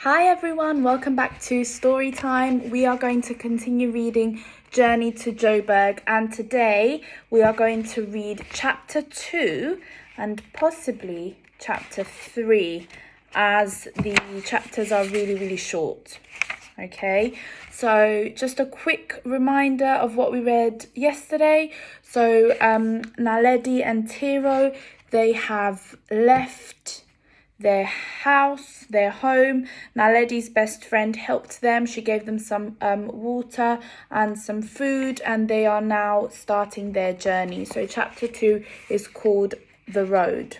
Hi everyone, welcome back to Story Time. We are going to continue reading Journey to Joburg, and today we are going to read chapter 2 and possibly chapter 3 as the chapters are really short. Okay, so just a quick reminder of what we read yesterday. So Naledi and Tiro, they have left their house, their home. Naledi's best friend helped them. She gave them some water and some food, and they are now starting their journey. So chapter 2 is called The Road.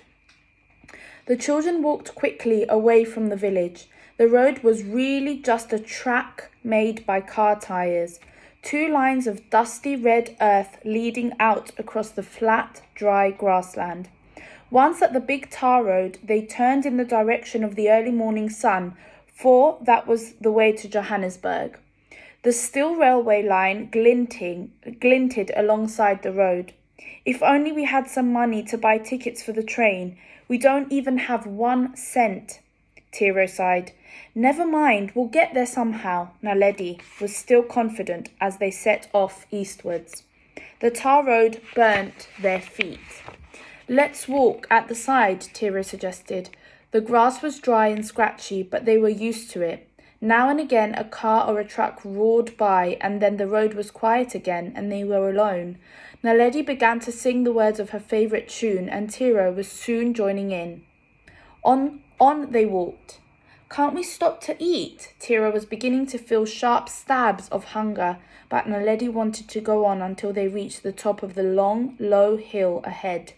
The children walked quickly away from the village. The road was really just a track made by car tires. 2 lines of dusty red earth leading out across the flat, dry grassland. Once at the big tar road, they turned in the direction of the early morning sun, for that was the way to Johannesburg. The steel railway line glinted alongside the road. If only we had some money to buy tickets for the train. We don't even have 1 cent, Tiro sighed. Never mind, we'll get there somehow. Naledi was still confident as they set off eastwards. The tar road burnt their feet. Let's walk at the side, Tiro suggested. The grass was dry and scratchy, but they were used to it. Now and again a car or a truck roared by, and then the road was quiet again, and they were alone. Naledi began to sing the words of her favourite tune, and Tiro was soon joining in. On they walked. Can't we stop to eat? Tiro was beginning to feel sharp stabs of hunger, but Naledi wanted to go on until they reached the top of the long, low hill ahead.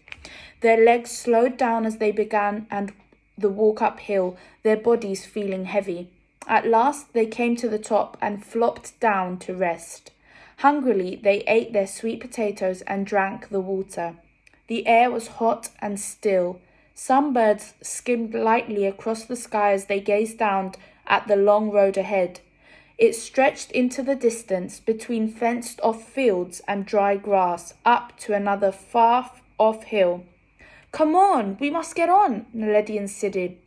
Their legs slowed down as they began and the walk uphill, their bodies feeling heavy. At last they came to the top and flopped down to rest. Hungrily they ate their sweet potatoes and drank the water. The air was hot and still. Some birds skimmed lightly across the sky as they gazed down at the long road ahead. It stretched into the distance between fenced-off fields and dry grass, up to another far-off hill. Come on, we must get on, Naledi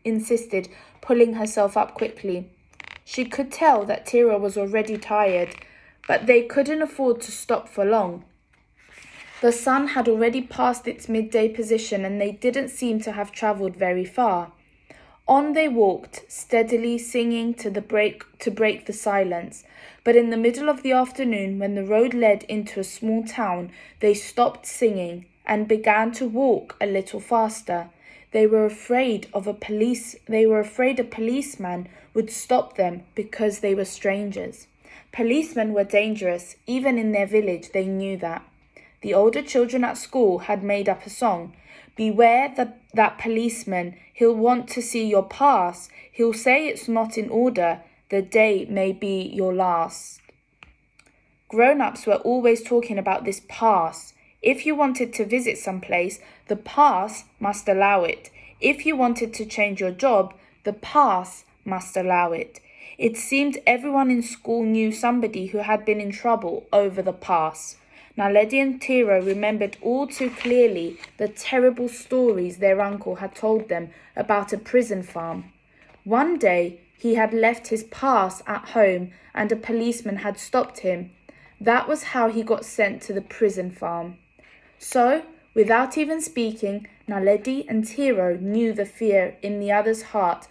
insisted, pulling herself up quickly. She could tell that Tiro was already tired, but they couldn't afford to stop for long. The sun had already passed its midday position, and they didn't seem to have travelled very far. On they walked, steadily singing to break the silence. But in the middle of the afternoon, when the road led into a small town, they stopped singing and began to walk a little faster. They were afraid a policeman would stop them because they were strangers. Policemen were dangerous, even in their village, they knew that. The older children at school had made up a song. Beware that policeman, he'll want to see your pass. He'll say it's not in order, the day may be your last. Grown-ups were always talking about this pass. If you wanted to visit some place, the pass must allow it. If you wanted to change your job, the pass must allow it. It seemed everyone in school knew somebody who had been in trouble over the pass. Naledi and Tiro remembered all too clearly the terrible stories their uncle had told them about a prison farm. One day, he had left his pass at home and a policeman had stopped him. That was how he got sent to the prison farm. So, without even speaking, Naledi and Tiro knew the fear in the other's heart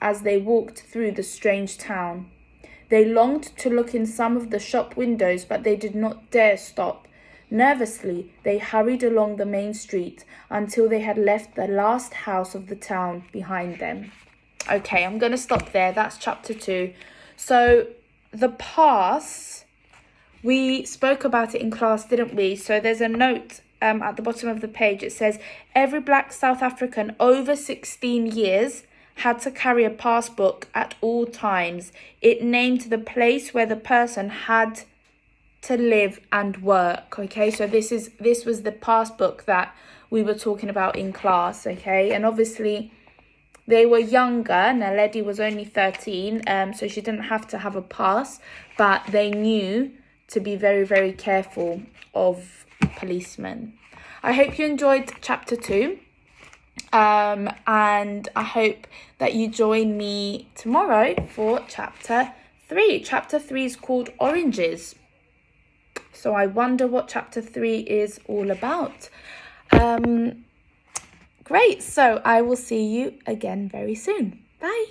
as they walked through the strange town. They longed to look in some of the shop windows, but they did not dare stop. Nervously, they hurried along the main street until they had left the last house of the town behind them. Okay, I'm going to stop there. That's chapter 2. So, the pass, we spoke about it in class, didn't we? So there's a note at the bottom of the page. It says, every black South African over 16 years had to carry a passbook at all times. It named the place where the person had to live and work. Okay, so this was the passbook that we were talking about in class. Okay, and obviously they were younger. Naledi was only 13, so she didn't have to have a pass, but they knew to be very careful of policemen. I hope you enjoyed chapter 2. And I hope that you join me tomorrow for chapter 3. Chapter 3 is called Oranges. So I wonder what chapter 3 is all about. Great. So I will see you again very soon. Bye.